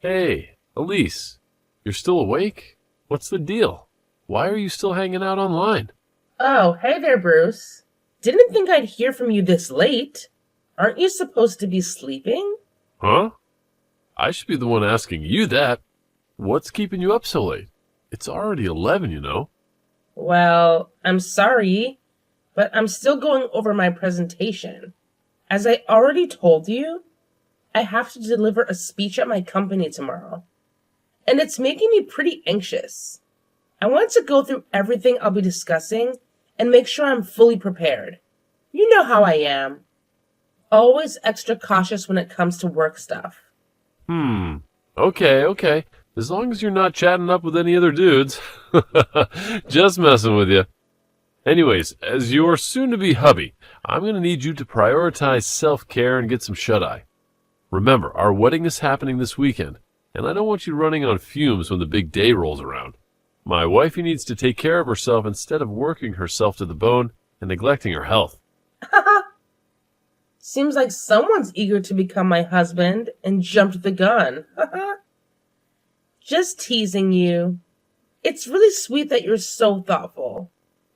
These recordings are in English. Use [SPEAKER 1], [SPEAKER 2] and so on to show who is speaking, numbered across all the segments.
[SPEAKER 1] Hey, Elise, you're still awake? What's the deal? Why are you still hanging out online?
[SPEAKER 2] Oh, hey there, Bruce. Didn't think I'd hear from you this late. Aren't you supposed to be sleeping?
[SPEAKER 1] Huh? I should be the one asking you that. What's keeping you up so late? It's already 11, you know.
[SPEAKER 2] Well, I'm sorry, but I'm still going over my presentation. As I already told you, I have to deliver a speech at my company tomorrow, and it's making me pretty anxious. I want to go through everything I'll be discussing and make sure I'm fully prepared. You know how I am. Always extra cautious when it comes to work stuff.
[SPEAKER 1] Hmm. Okay. As long as you're not chatting up with any other dudes. Just messing with you. Anyways, as your soon-to-be hubby, I'm going to need you to prioritize self-care and get some shut-eye. Remember, our wedding is happening this weekend, and I don't want you running on fumes when the big day rolls around. My wifey needs to take care of herself instead of working herself to the bone and neglecting her health.
[SPEAKER 2] Seems like someone's eager to become my husband and jumped the gun. Just teasing you. It's really sweet that you're so thoughtful.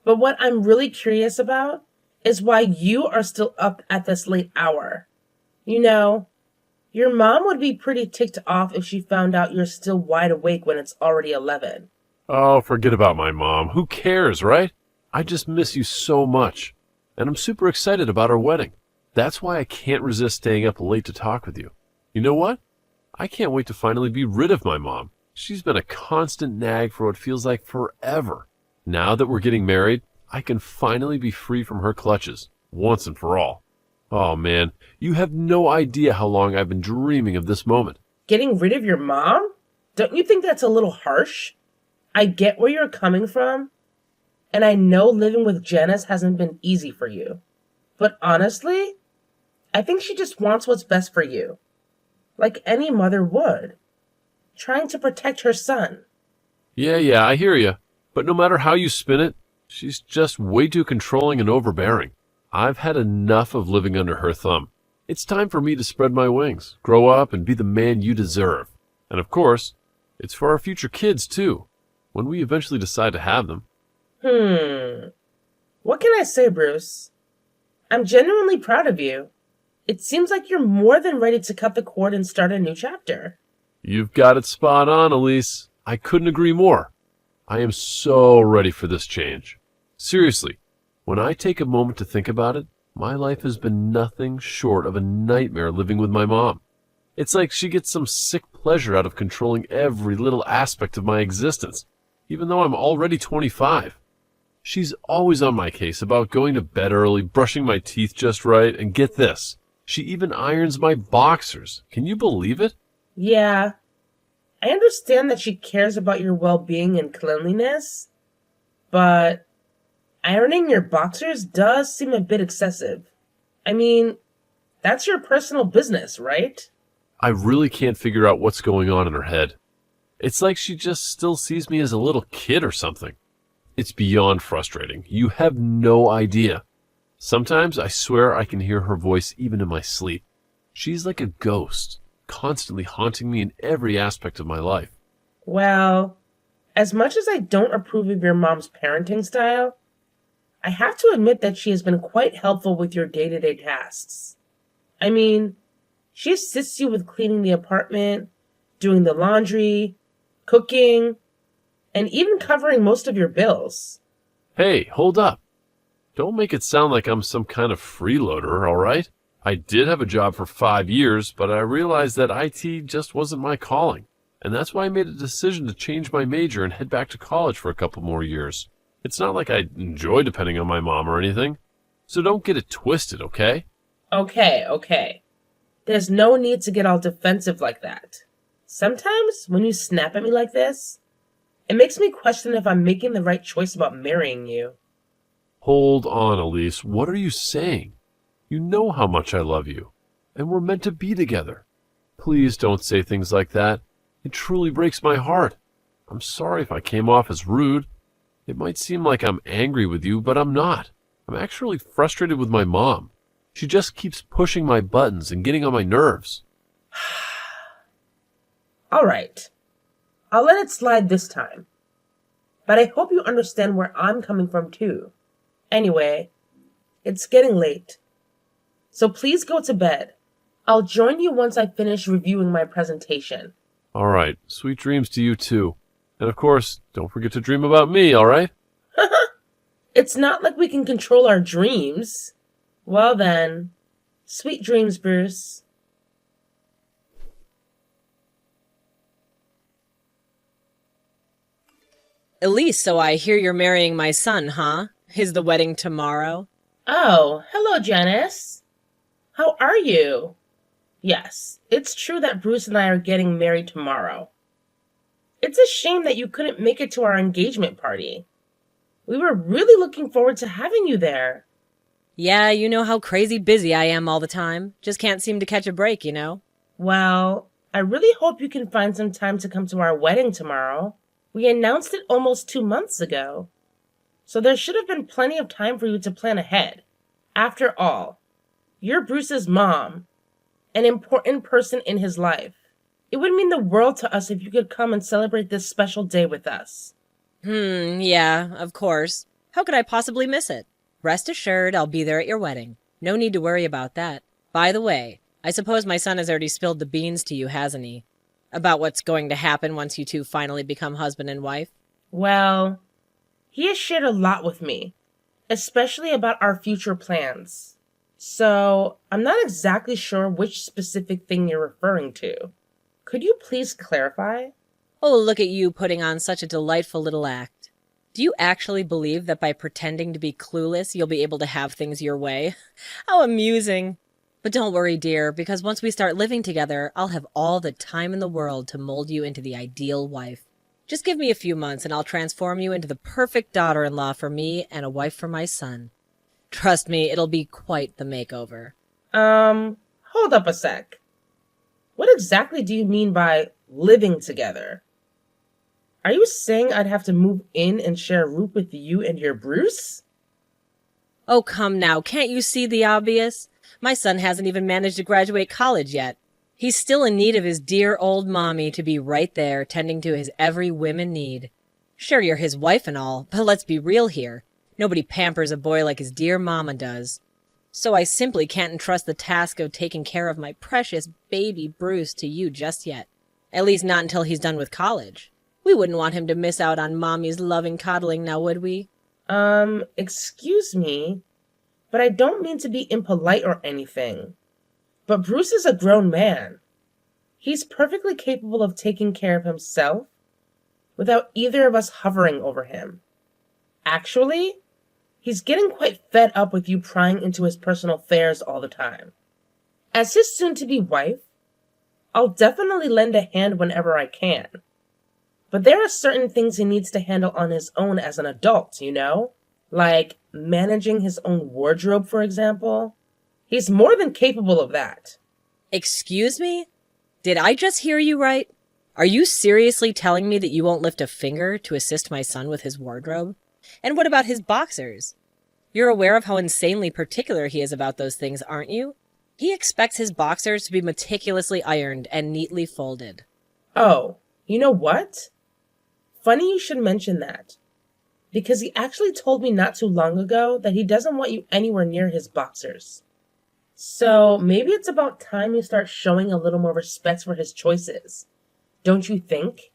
[SPEAKER 2] But what I'm really curious about is why you are still up at this late hour. You know, your mom would be pretty ticked off if she found out you're still wide awake when it's already 11.
[SPEAKER 1] Oh, forget about my mom. Who cares, right? I just miss you so much. And I'm super excited about our wedding. That's why I can't resist staying up late to talk with you. You know what? I can't wait to finally be rid of my mom. She's been a constant nag for what feels like forever. Now that we're getting married, I can finally be free from her clutches, once and for all. Oh man, you have no idea how long I've been dreaming of this moment.
[SPEAKER 2] Getting rid of your mom? Don't you think that's a little harsh? I get where you're coming from, and I know living with Janice hasn't been easy for you. But honestly, I think she just wants what's best for you. Like any mother would. Trying to protect her son.
[SPEAKER 1] Yeah, I hear you. But no matter how you spin it, she's just way too controlling and overbearing. I've had enough of living under her thumb. It's time for me to spread my wings, grow up, and be the man you deserve. And of course, it's for our future kids, too, when we eventually decide to have them.
[SPEAKER 2] What can I say, Bruce? I'm genuinely proud of you. It seems like you're more than ready to cut the cord and start a new chapter.
[SPEAKER 1] You've got it spot on, Elise. I couldn't agree more. I am so ready for this change. Seriously, when I take a moment to think about it, my life has been nothing short of a nightmare living with my mom. It's like she gets some sick pleasure out of controlling every little aspect of my existence, even though I'm already 25. She's always on my case about going to bed early, brushing my teeth just right, and get this, she even irons my boxers. Can you believe it?
[SPEAKER 2] Yeah, I understand that she cares about your well-being and cleanliness, but ironing your boxers does seem a bit excessive. I mean, that's your personal business, right?
[SPEAKER 1] I really can't figure out what's going on in her head. It's like she just still sees me as a little kid or something. It's beyond frustrating. You have no idea. Sometimes I swear I can hear her voice even in my sleep. She's like a ghost, constantly haunting me in every aspect of my life.
[SPEAKER 2] Well, as much as I don't approve of your mom's parenting style, I have to admit that she has been quite helpful with your day-to-day tasks. I mean, she assists you with cleaning the apartment, doing the laundry, cooking, and even covering most of your bills.
[SPEAKER 1] Hey, hold up. Don't make it sound like I'm some kind of freeloader, all right? I did have a job for 5 years, but I realized that IT just wasn't my calling. And that's why I made a decision to change my major and head back to college for a couple more years. It's not like I enjoy depending on my mom or anything. So don't get it twisted, okay?
[SPEAKER 2] Okay. There's no need to get all defensive like that. Sometimes, when you snap at me like this, it makes me question if I'm making the right choice about marrying you.
[SPEAKER 1] Hold on, Elise. What are you saying? You know how much I love you, and we're meant to be together. Please don't say things like that. It truly breaks my heart. I'm sorry if I came off as rude. It might seem like I'm angry with you, but I'm not. I'm actually frustrated with my mom. She just keeps pushing my buttons and getting on my nerves.
[SPEAKER 2] Alright, I'll let it slide this time. But I hope you understand where I'm coming from too. Anyway, it's getting late. So please go to bed. I'll join you once I finish reviewing my presentation.
[SPEAKER 1] All right, sweet dreams to you too. And of course, don't forget to dream about me, all right?
[SPEAKER 2] It's not like we can control our dreams. Well then, sweet dreams, Bruce.
[SPEAKER 3] Elise, so I hear you're marrying my son, huh? Is the wedding tomorrow?
[SPEAKER 2] Oh, hello, Janice. How are you? Yes, it's true that Bruce and I are getting married tomorrow. It's a shame that you couldn't make it to our engagement party. We were really looking forward to having you there.
[SPEAKER 3] Yeah, you know how crazy busy I am all the time. Just can't seem to catch a break, you know?
[SPEAKER 2] Well, I really hope you can find some time to come to our wedding tomorrow. We announced it almost 2 months ago. So there should have been plenty of time for you to plan ahead. After all, you're Bruce's mom, an important person in his life. It would mean the world to us if you could come and celebrate this special day with us.
[SPEAKER 3] Yeah, of course. How could I possibly miss it? Rest assured, I'll be there at your wedding. No need to worry about that. By the way, I suppose my son has already spilled the beans to you, hasn't he? About what's going to happen once you two finally become husband and wife?
[SPEAKER 2] Well, he has shared a lot with me, especially about our future plans. So, I'm not exactly sure which specific thing you're referring to. Could you please clarify?
[SPEAKER 3] Oh, look at you putting on such a delightful little act. Do you actually believe that by pretending to be clueless, you'll be able to have things your way? How amusing. But don't worry, dear, because once we start living together, I'll have all the time in the world to mold you into the ideal wife. Just give me a few months and I'll transform you into the perfect daughter-in-law for me and a wife for my son. Trust me, it'll be quite the makeover.
[SPEAKER 2] Hold up a sec. What exactly do you mean by living together? Are you saying I'd have to move in and share a room with you and your Bruce?
[SPEAKER 3] Oh, come now, can't you see the obvious? My son hasn't even managed to graduate college yet. He's still in need of his dear old mommy to be right there, tending to his every whim and need. Sure, you're his wife and all, but let's be real here. Nobody pampers a boy like his dear mama does. So I simply can't entrust the task of taking care of my precious baby Bruce to you just yet. At least not until he's done with college. We wouldn't want him to miss out on mommy's loving coddling, now would we?
[SPEAKER 2] Excuse me, but I don't mean to be impolite or anything. But Bruce is a grown man. He's perfectly capable of taking care of himself without either of us hovering over him. Actually, he's getting quite fed up with you prying into his personal affairs all the time. As his soon-to-be wife, I'll definitely lend a hand whenever I can. But there are certain things he needs to handle on his own as an adult, you know? Like managing his own wardrobe, for example. He's more than capable of that.
[SPEAKER 3] Excuse me? Did I just hear you right? Are you seriously telling me that you won't lift a finger to assist my son with his wardrobe? And what about his boxers? You're aware of how insanely particular he is about those things, aren't you? He expects his boxers to be meticulously ironed and neatly folded.
[SPEAKER 2] Oh, you know what? Funny you should mention that. Because he actually told me not too long ago that he doesn't want you anywhere near his boxers. So maybe it's about time you start showing a little more respect for his choices. Don't you think?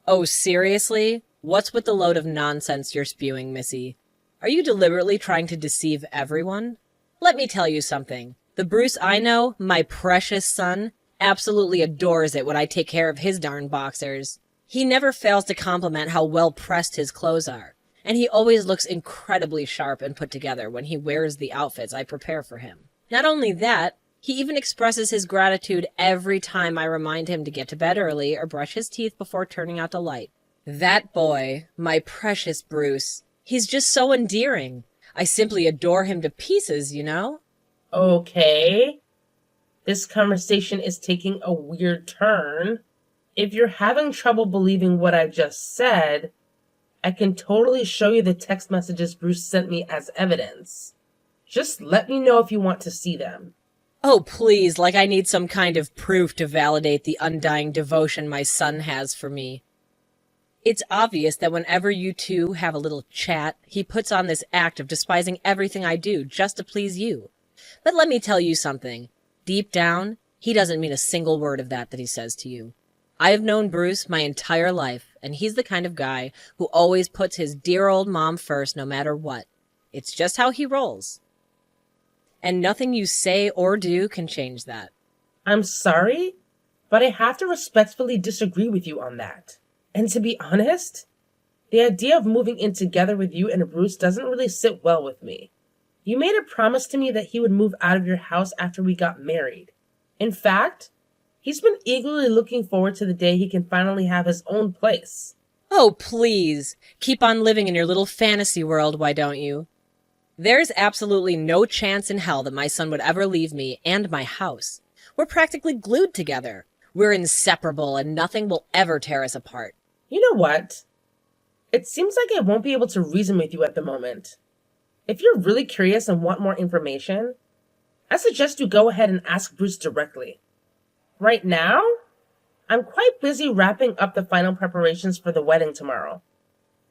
[SPEAKER 3] Oh, seriously? What's with the load of nonsense you're spewing, Missy? Are you deliberately trying to deceive everyone? Let me tell you something. The Bruce I know, my precious son, absolutely adores it when I take care of his darn boxers. He never fails to compliment how well pressed his clothes are, and he always looks incredibly sharp and put together when he wears the outfits I prepare for him. Not only that, he even expresses his gratitude every time I remind him to get to bed early or brush his teeth before turning out the light. That boy, my precious Bruce, he's just so endearing. I simply adore him to pieces, you know?
[SPEAKER 2] Okay. This conversation is taking a weird turn. If you're having trouble believing what I just said, I can totally show you the text messages Bruce sent me as evidence. Just let me know if you want to see them.
[SPEAKER 3] Oh, please, like I need some kind of proof to validate the undying devotion my son has for me. It's obvious that whenever you two have a little chat, he puts on this act of despising everything I do just to please you. But let me tell you something. Deep down, he doesn't mean a single word of that he says to you. I have known Bruce my entire life, and he's the kind of guy who always puts his dear old mom first no matter what. It's just how he rolls. And nothing you say or do can change that.
[SPEAKER 2] I'm sorry, but I have to respectfully disagree with you on that. And to be honest, the idea of moving in together with you and Bruce doesn't really sit well with me. You made a promise to me that he would move out of your house after we got married. In fact, he's been eagerly looking forward to the day he can finally have his own place.
[SPEAKER 3] Oh, please. Keep on living in your little fantasy world, why don't you? There's absolutely no chance in hell that my son would ever leave me and my house. We're practically glued together. We're inseparable and nothing will ever tear us apart.
[SPEAKER 2] You know what? It seems like I won't be able to reason with you at the moment. If you're really curious and want more information, I suggest you go ahead and ask Bruce directly. Right now, I'm quite busy wrapping up the final preparations for the wedding tomorrow,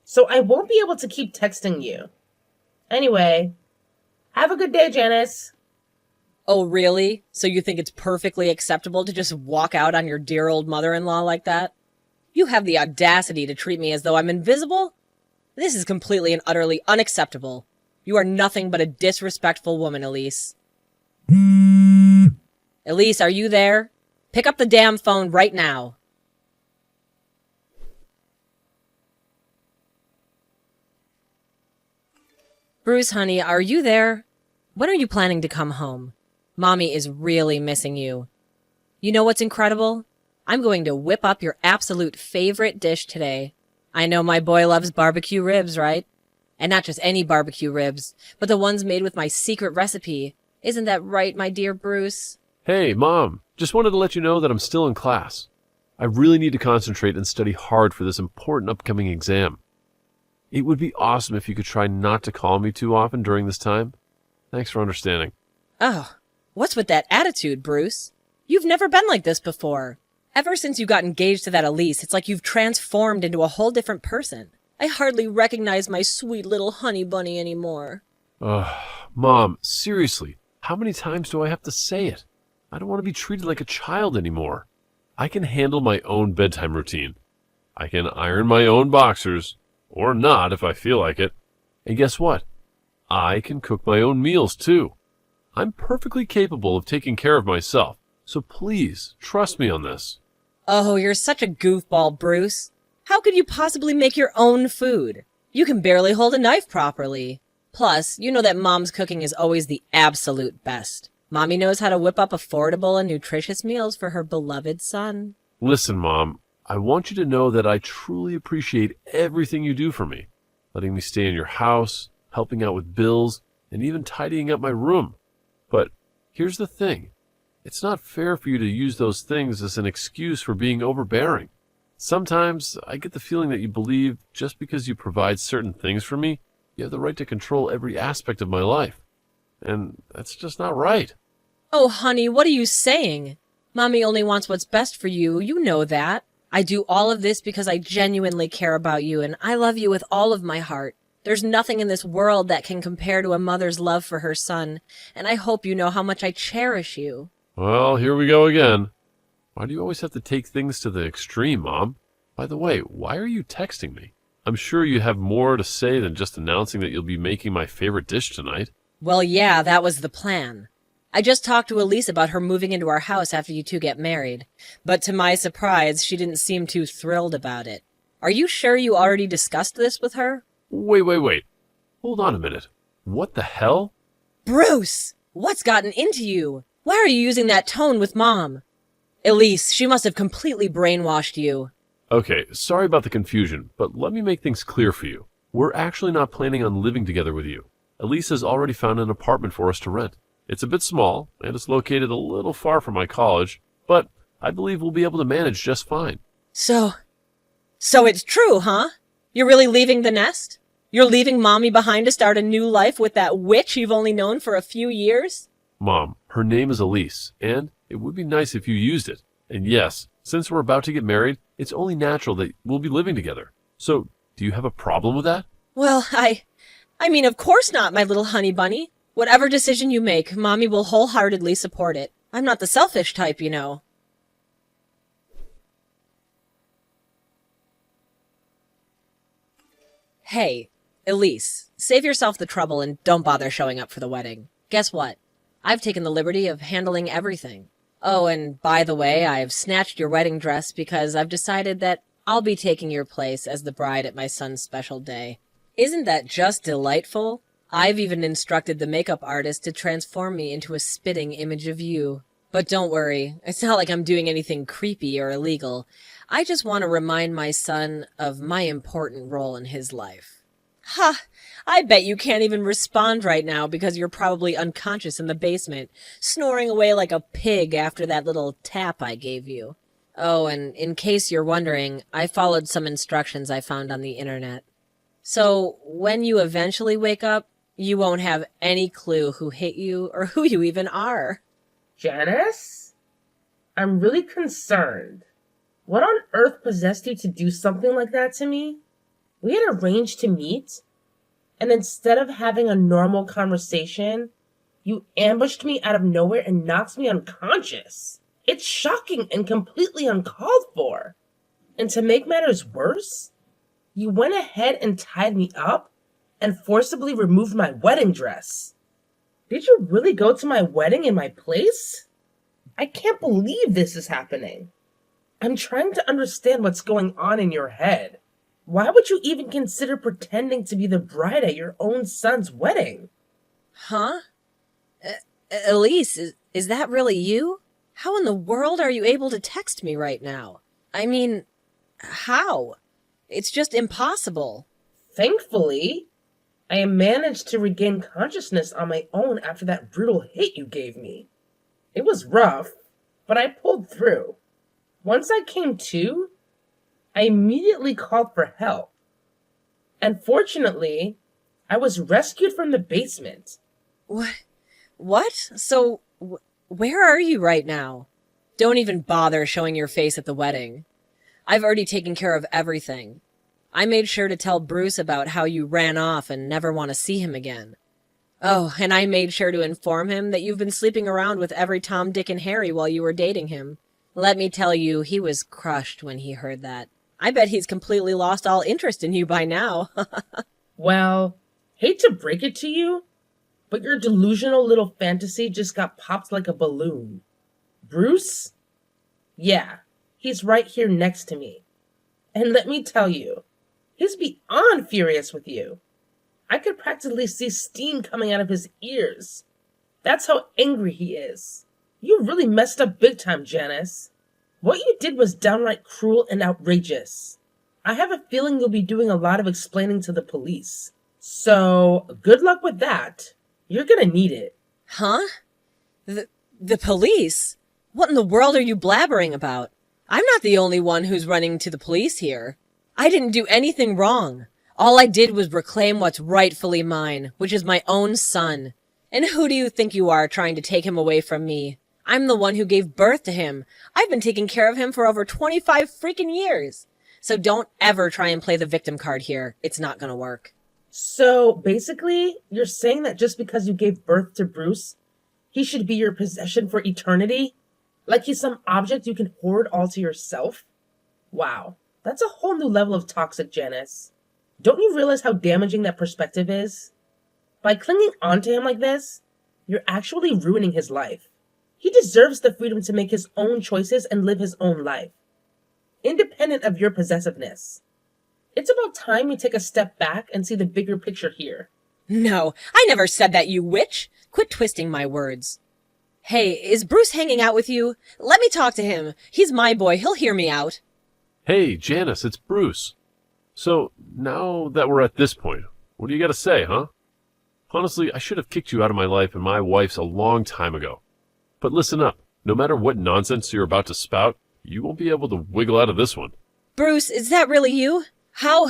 [SPEAKER 2] so I won't be able to keep texting you. Anyway, have a good day, Janice.
[SPEAKER 3] Oh, really? So you think it's perfectly acceptable to just walk out on your dear old mother-in-law like that? You have the audacity to treat me as though I'm invisible? This is completely and utterly unacceptable. You are nothing but a disrespectful woman, Elise. Elise, are you there? Pick up the damn phone right now. Bruce, honey, are you there? When are you planning to come home? Mommy is really missing you. You know what's incredible? I'm going to whip up your absolute favorite dish today. I know my boy loves barbecue ribs, right? And not just any barbecue ribs, but the ones made with my secret recipe. Isn't that right, my dear Bruce?
[SPEAKER 1] Hey, Mom, just wanted to let you know that I'm still in class. I really need to concentrate and study hard for this important upcoming exam. It would be awesome if you could try not to call me too often during this time. Thanks for understanding.
[SPEAKER 3] Oh, what's with that attitude, Bruce? You've never been like this before. Ever since you got engaged to that Elise, it's like you've transformed into a whole different person. I hardly recognize my sweet little honey bunny anymore.
[SPEAKER 1] Mom, seriously, how many times do I have to say it? I don't want to be treated like a child anymore. I can handle my own bedtime routine. I can iron my own boxers, or not if I feel like it. And guess what? I can cook my own meals too. I'm perfectly capable of taking care of myself, so please trust me on this.
[SPEAKER 3] Oh, you're such a goofball, Bruce. How could you possibly make your own food? You can barely hold a knife properly. Plus, you know that Mom's cooking is always the absolute best. Mommy knows how to whip up affordable and nutritious meals for her beloved son.
[SPEAKER 1] Listen, Mom, I want you to know that I truly appreciate everything you do for me. Letting me stay in your house, helping out with bills, and even tidying up my room. But here's the thing. It's not fair for you to use those things as an excuse for being overbearing. Sometimes I get the feeling that you believe just because you provide certain things for me, you have the right to control every aspect of my life. And that's just not right.
[SPEAKER 3] Oh, honey, what are you saying? Mommy only wants what's best for you. You know that. I do all of this because I genuinely care about you, and I love you with all of my heart. There's nothing in this world that can compare to a mother's love for her son, and I hope you know how much I cherish you.
[SPEAKER 1] Well, here we go again. Why do you always have to take things to the extreme, Mom? By the way, why are you texting me? I'm sure you have more to say than just announcing that you'll be making my favorite dish tonight.
[SPEAKER 3] Well, yeah, that was the plan. I just talked to Elise about her moving into our house after you two get married, but to my surprise, she didn't seem too thrilled about it. Are you sure you already discussed this with her?
[SPEAKER 1] Wait. Hold on a minute. What the hell?
[SPEAKER 3] Bruce! What's gotten into you? Why are you using that tone with Mom? Elise, she must have completely brainwashed you.
[SPEAKER 1] Okay, sorry about the confusion, but let me make things clear for you. We're actually not planning on living together with you. Elise has already found an apartment for us to rent. It's a bit small, and it's located a little far from my college, but I believe we'll be able to manage just fine.
[SPEAKER 3] So it's true, huh? You're really leaving the nest? You're leaving Mommy behind to start a new life with that witch you've only known for a few years?
[SPEAKER 1] Mom, her name is Elise, and it would be nice if you used it. And yes, since we're about to get married, it's only natural that we'll be living together. So, do you have a problem with that?
[SPEAKER 3] Well, I mean, of course not, my little honey bunny. Whatever decision you make, Mommy will wholeheartedly support it. I'm not the selfish type, you know. Hey, Elise, save yourself the trouble and don't bother showing up for the wedding. Guess what? I've taken the liberty of handling everything. Oh, and by the way, I've snatched your wedding dress because I've decided that I'll be taking your place as the bride at my son's special day. Isn't that just delightful? I've even instructed the makeup artist to transform me into a spitting image of you. But don't worry, it's not like I'm doing anything creepy or illegal. I just want to remind my son of my important role in his life. Ha! I bet you can't even respond right now because you're probably unconscious in the basement, snoring away like a pig after that little tap I gave you. Oh, and in case you're wondering, I followed some instructions I found on the internet. So, when you eventually wake up, you won't have any clue who hit you or who you even are.
[SPEAKER 2] Janice? I'm really concerned. What on earth possessed you to do something like that to me? We had arranged to meet, and instead of having a normal conversation, you ambushed me out of nowhere and knocked me unconscious. It's shocking and completely uncalled for. And to make matters worse, you went ahead and tied me up and forcibly removed my wedding dress. Did you really go to my wedding in my place? I can't believe this is happening. I'm trying to understand what's going on in your head. Why would you even consider pretending to be the bride at your own son's wedding?
[SPEAKER 3] Huh? Elise, is that really you? How in the world are you able to text me right now? I mean, how? It's just impossible.
[SPEAKER 2] Thankfully, I managed to regain consciousness on my own after that brutal hit you gave me. It was rough, but I pulled through. Once I came to, I immediately called for help. And fortunately, I was rescued from the basement.
[SPEAKER 3] What? So, where are you right now? Don't even bother showing your face at the wedding. I've already taken care of everything. I made sure to tell Bruce about how you ran off and never want to see him again. Oh, and I made sure to inform him that you've been sleeping around with every Tom, Dick, and Harry while you were dating him. Let me tell you, he was crushed when he heard that. I bet he's completely lost all interest in you by now.
[SPEAKER 2] Well, hate to break it to you, but your delusional little fantasy just got popped like a balloon. Bruce? Yeah, he's right here next to me. And let me tell you, he's beyond furious with you. I could practically see steam coming out of his ears. That's how angry he is. You really messed up big time, Janice. What you did was downright cruel and outrageous. I have a feeling you'll be doing a lot of explaining to the police. So, good luck with that. You're gonna need it.
[SPEAKER 3] Huh? The police? What in the world are you blabbering about? I'm not the only one who's running to the police here. I didn't do anything wrong. All I did was reclaim what's rightfully mine, which is my own son. And who do you think you are trying to take him away from me? I'm the one who gave birth to him. I've been taking care of him for over 25 freaking years. So don't ever try and play the victim card here. It's not gonna work.
[SPEAKER 2] So, basically, you're saying that just because you gave birth to Bruce, he should be your possession for eternity? Like he's some object you can hoard all to yourself? Wow, that's a whole new level of toxic, Janice. Don't you realize how damaging that perspective is? By clinging onto him like this, you're actually ruining his life. He deserves the freedom to make his own choices and live his own life, independent of your possessiveness. It's about time we take a step back and see the bigger picture here.
[SPEAKER 3] No, I never said that, you witch. Quit twisting my words. Hey, is Bruce hanging out with you? Let me talk to him. He's my boy. He'll hear me out.
[SPEAKER 1] Hey, Janice, it's Bruce. So, now that we're at this point, what do you got to say, huh? Honestly, I should have kicked you out of my life and my wife's a long time ago. But listen up. No matter what nonsense you're about to spout, you won't be able to wiggle out of this one.
[SPEAKER 3] Bruce, is that really you? How?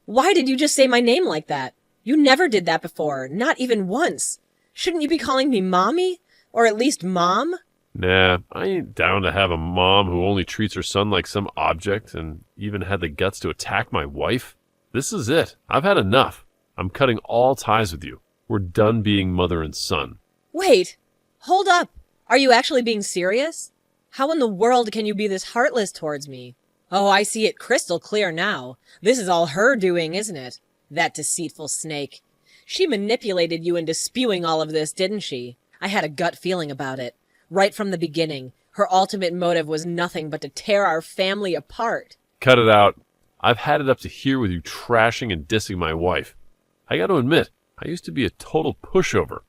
[SPEAKER 3] Why did you just say my name like that? You never did that before, not even once. Shouldn't you be calling me Mommy? Or at least mom?
[SPEAKER 1] Nah, I ain't down to have a mom who only treats her son like some object and even had the guts to attack my wife. This is it. I've had enough. I'm cutting all ties with you. We're done being mother and son.
[SPEAKER 3] Wait, hold up. Are you actually being serious? How in the world can you be this heartless towards me? Oh, I see it crystal clear now. This is all her doing, isn't it? That deceitful snake. She manipulated you into spewing all of this, didn't she? I had a gut feeling about it. Right from the beginning, her ultimate motive was nothing but to tear our family apart.
[SPEAKER 1] Cut it out. I've had it up to here with you trashing and dissing my wife. I got to admit, I used to be a total pushover.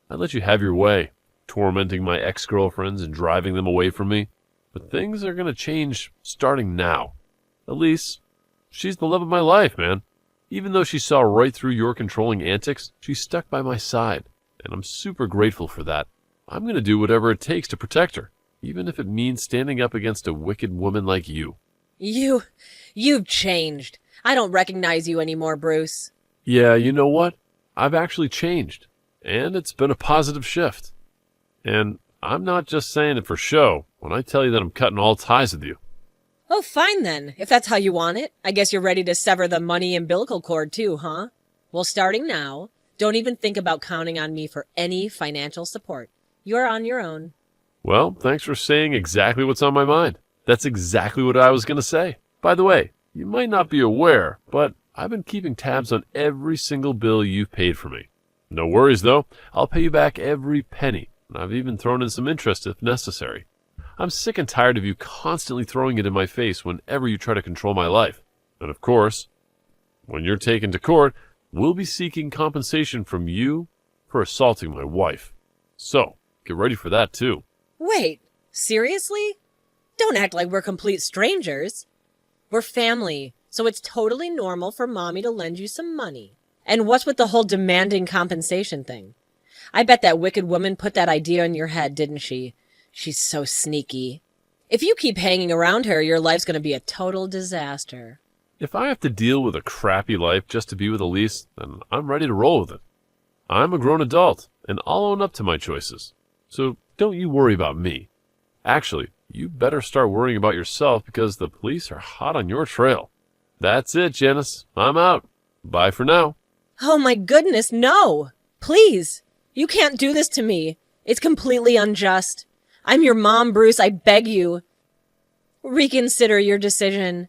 [SPEAKER 1] I let you have your way, tormenting my ex-girlfriends and driving them away from me. But things are going to change starting now. Elise, she's the love of my life, man. Even though she saw right through your controlling antics, she stuck by my side, and I'm super grateful for that. I'm going to do whatever it takes to protect her, even if it means standing up against a wicked woman like you.
[SPEAKER 3] You've changed. I don't recognize you anymore, Bruce.
[SPEAKER 1] Yeah, you know what? I've actually changed, and it's been a positive shift. And I'm not just saying it for show when I tell you that I'm cutting all ties with you.
[SPEAKER 3] Oh, fine then. If that's how you want it. I guess you're ready to sever the money umbilical cord too, huh? Well, starting now, don't even think about counting on me for any financial support. You're on your own.
[SPEAKER 1] Well, thanks for saying exactly what's on my mind. That's exactly what I was going to say. By the way, you might not be aware, but I've been keeping tabs on every single bill you've paid for me. No worries, though. I'll pay you back every penny, and I've even thrown in some interest if necessary. I'm sick and tired of you constantly throwing it in my face whenever you try to control my life. And of course, when you're taken to court, we'll be seeking compensation from you for assaulting my wife. So, get ready for that too.
[SPEAKER 3] Wait, seriously? Don't act like we're complete strangers. We're family, so it's totally normal for Mommy to lend you some money. And what's with the whole demanding compensation thing? I bet that wicked woman put that idea in your head, didn't she? She's so sneaky. If you keep hanging around her, your life's going to be a total disaster.
[SPEAKER 1] If I have to deal with a crappy life just to be with Elise, then I'm ready to roll with it. I'm a grown adult, and I'll own up to my choices. So don't you worry about me. Actually, you better start worrying about yourself because the police are hot on your trail. That's it, Janice. I'm out. Bye for now.
[SPEAKER 3] Oh my goodness, no! Please! You can't do this to me. It's completely unjust. I'm your mom, Bruce. I beg you. Reconsider your decision.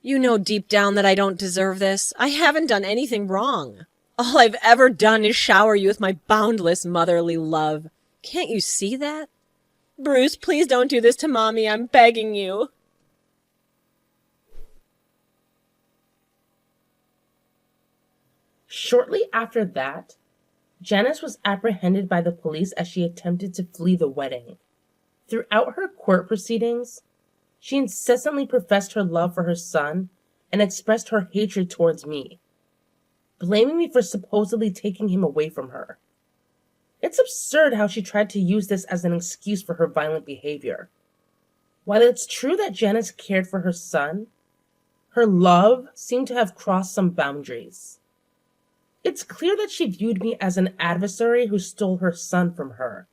[SPEAKER 3] You know deep down that I don't deserve this. I haven't done anything wrong. All I've ever done is shower you with my boundless motherly love. Can't you see that? Bruce, please don't do this to Mommy. I'm begging you.
[SPEAKER 2] Shortly after that, Janice was apprehended by the police as she attempted to flee the wedding. Throughout her court proceedings, she incessantly professed her love for her son and expressed her hatred towards me, blaming me for supposedly taking him away from her. It's absurd how she tried to use this as an excuse for her violent behavior. While it's true that Janice cared for her son, her love seemed to have crossed some boundaries. It's clear that she viewed me as an adversary who stole her son from her.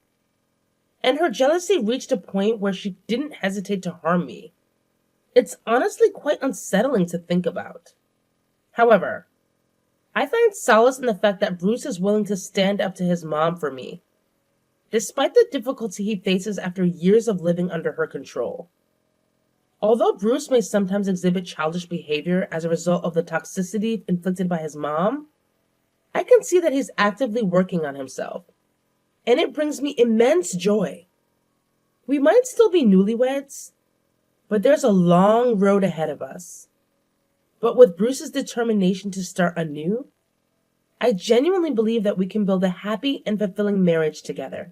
[SPEAKER 2] And her jealousy reached a point where she didn't hesitate to harm me. It's honestly quite unsettling to think about. However, I find solace in the fact that Bruce is willing to stand up to his mom for me, despite the difficulty he faces after years of living under her control. Although Bruce may sometimes exhibit childish behavior as a result of the toxicity inflicted by his mom, I can see that he's actively working on himself, and it brings me immense joy. We might still be newlyweds, but there's a long road ahead of us. But with Bruce's determination to start anew, I genuinely believe that we can build a happy and fulfilling marriage together.